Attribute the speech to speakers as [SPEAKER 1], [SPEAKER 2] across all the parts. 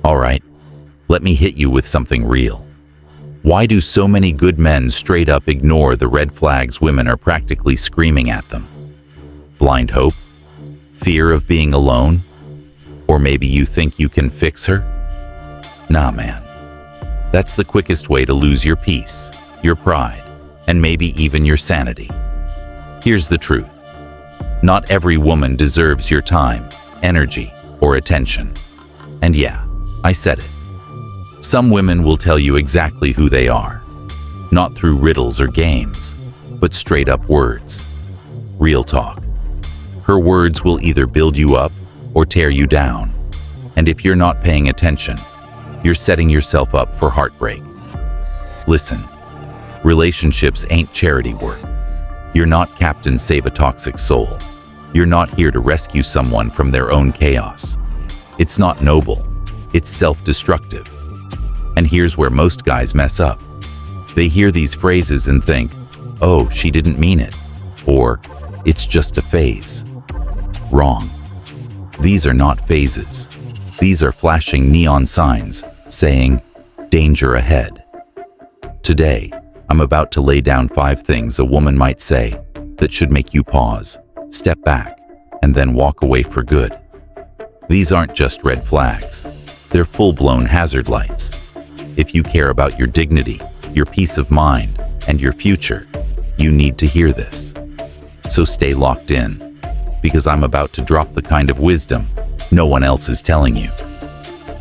[SPEAKER 1] All right, let me hit you with something real. Why do so many good men straight up ignore the red flags women are practically screaming at them? Blind hope? Fear of being alone? Or maybe you think you can fix her? Nah, man. That's the quickest way to lose your peace, your pride, and maybe even your sanity. Here's the truth. Not every woman deserves your time, energy, or attention. And yeah, I said it. Some women will tell you exactly who they are, not through riddles or games, but straight up words. Real talk. Her words will either build you up or tear you down. And if you're not paying attention, you're setting yourself up for heartbreak. Listen, relationships ain't charity work. You're not Captain Save a Toxic Soul. You're not here to rescue someone from their own chaos. It's not noble. It's self-destructive. And here's where most guys mess up. They hear these phrases and think, oh, she didn't mean it, or it's just a phase. Wrong. These are not phases. These are flashing neon signs saying, danger ahead. Today, I'm about to lay down 5 things a woman might say that should make you pause, step back, and then walk away for good. These aren't just red flags. They're full-blown hazard lights. If you care about your dignity, your peace of mind, and your future, you need to hear this. So stay locked in, because I'm about to drop the kind of wisdom no one else is telling you.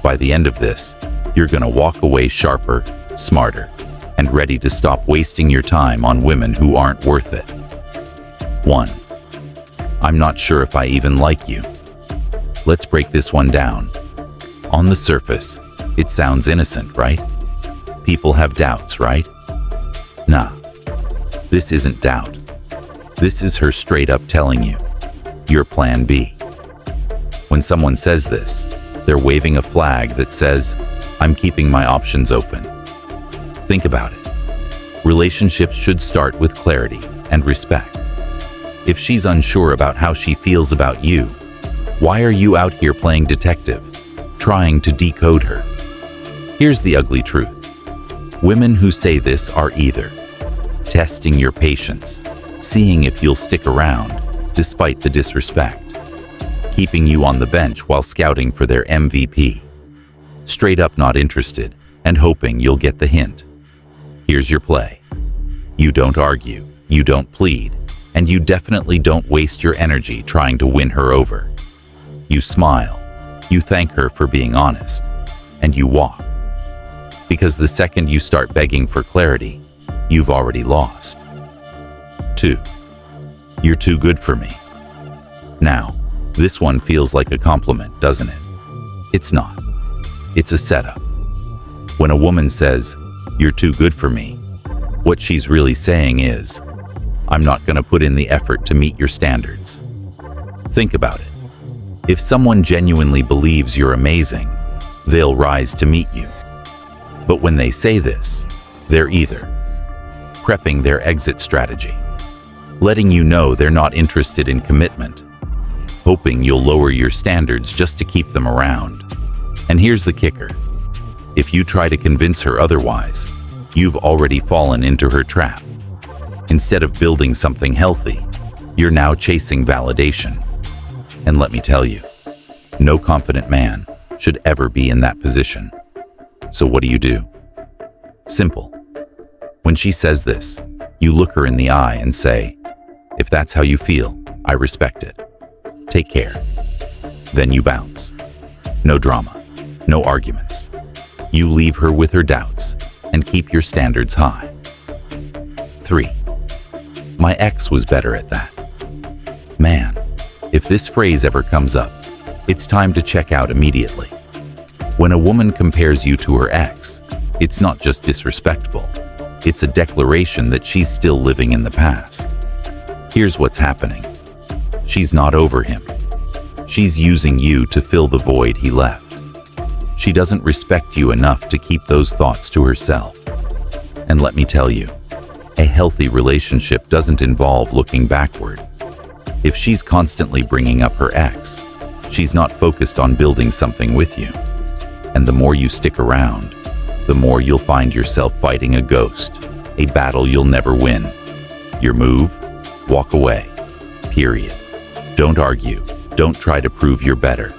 [SPEAKER 1] By the end of this, you're gonna walk away sharper, smarter, and ready to stop wasting your time on women who aren't worth it. 1. I'm not sure if I even like you. Let's break this one down. On the surface, it sounds innocent, right? People have doubts, right? Nah, this isn't doubt. This is her straight up telling you, your plan B. When someone says this, they're waving a flag that says, I'm keeping my options open. Think about it. Relationships should start with clarity and respect. If she's unsure about how she feels about you, why are you out here playing detective, trying to decode her? Here's the ugly truth. Women who say this are either testing your patience, seeing if you'll stick around despite the disrespect, keeping you on the bench while scouting for their MVP, straight up not interested and hoping you'll get the hint. Here's your play. You don't argue, you don't plead, and you definitely don't waste your energy trying to win her over. You smile, you thank her for being honest, and you walk. Because the second you start begging for clarity, you've already lost. 2. You're too good for me. Now, this one feels like a compliment, doesn't it? It's not. It's a setup. When a woman says, you're too good for me, what she's really saying is, I'm not going to put in the effort to meet your standards. Think about it. If someone genuinely believes you're amazing, they'll rise to meet you. But when they say this, they're either prepping their exit strategy, letting you know they're not interested in commitment, hoping you'll lower your standards just to keep them around. And here's the kicker. If you try to convince her otherwise, you've already fallen into her trap. Instead of building something healthy, you're now chasing validation. And let me tell you, no confident man should ever be in that position. So what do? Simple. When she says this, you look her in the eye and say, if that's how you feel, I respect it. Take care. Then you bounce. No drama, no arguments. You leave her with her doubts and keep your standards high. 3. My ex was better at that. Man, if this phrase ever comes up, it's time to check out immediately. When a woman compares you to her ex, it's not just disrespectful. It's a declaration that she's still living in the past. Here's what's happening. She's not over him. She's using you to fill the void he left. She doesn't respect you enough to keep those thoughts to herself. And let me tell you, a healthy relationship doesn't involve looking backward. If she's constantly bringing up her ex, she's not focused on building something with you. And the more you stick around, the more you'll find yourself fighting a ghost, a battle you'll never win. Your move? Walk away. Period. Don't argue. Don't try to prove you're better.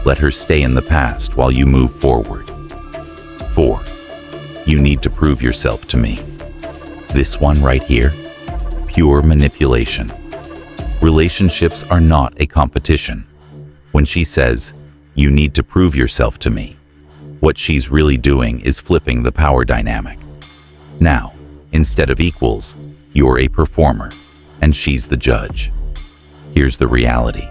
[SPEAKER 1] Let her stay in the past while you move forward. 4. You need to prove yourself to me. This one right here? Pure manipulation. Relationships are not a competition. When she says, "You need to prove yourself to me," what she's really doing is flipping the power dynamic. Now, instead of equals, you're a performer, and she's the judge. Here's the reality.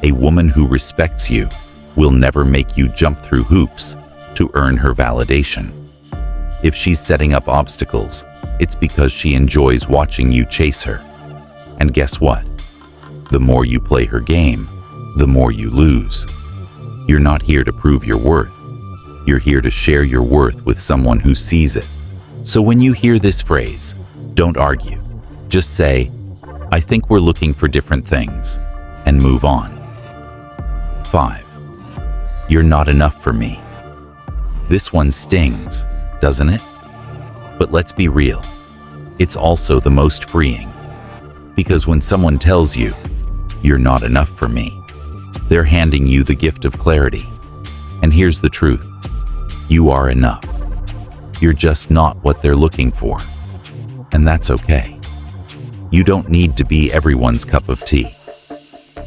[SPEAKER 1] A woman who respects you will never make you jump through hoops to earn her validation. If she's setting up obstacles, it's because she enjoys watching you chase her. And guess what? The more you play her game, the more you lose. You're not here to prove your worth. You're here to share your worth with someone who sees it. So when you hear this phrase, don't argue. Just say, "I think we're looking for different things," and move on. 5. You're not enough for me. This one stings, doesn't it? But let's be real. It's also the most freeing. Because when someone tells you, "You're not enough for me," they're handing you the gift of clarity. And here's the truth. You are enough. You're just not what they're looking for. And that's okay. You don't need to be everyone's cup of tea.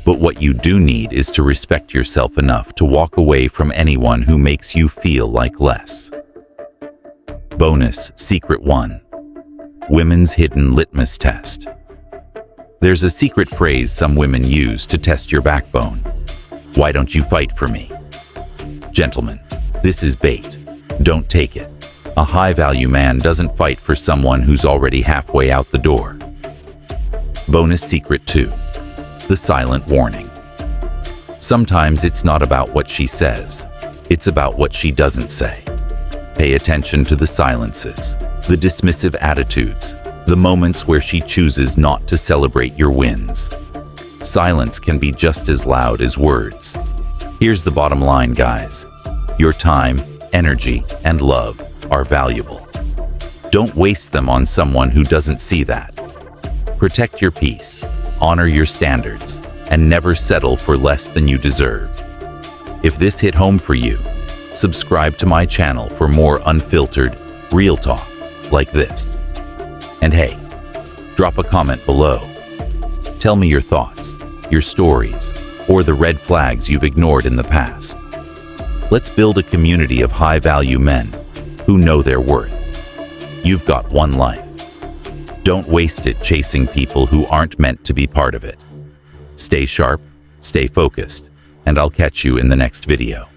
[SPEAKER 1] But what you do need is to respect yourself enough to walk away from anyone who makes you feel like less. Bonus Secret 1. Women's Hidden Litmus Test. There's a secret phrase some women use to test your backbone. "Why don't you fight for me?" Gentlemen, this is bait. Don't take it. A high-value man doesn't fight for someone who's already halfway out the door. Bonus Secret 2. The silent warning. Sometimes it's not about what she says. It's about what she doesn't say. Pay attention to the silences, the dismissive attitudes, the moments where she chooses not to celebrate your wins. Silence can be just as loud as words. Here's the bottom line, guys. Your time, energy, and love are valuable. Don't waste them on someone who doesn't see that. Protect your peace, honor your standards, and never settle for less than you deserve. If this hit home for you, subscribe to my channel for more unfiltered, real talk like this. And hey, drop a comment below. Tell me your thoughts, your stories, or the red flags you've ignored in the past. Let's build a community of high-value men who know their worth. You've got one life. Don't waste it chasing people who aren't meant to be part of it. Stay sharp, stay focused, and I'll catch you in the next video.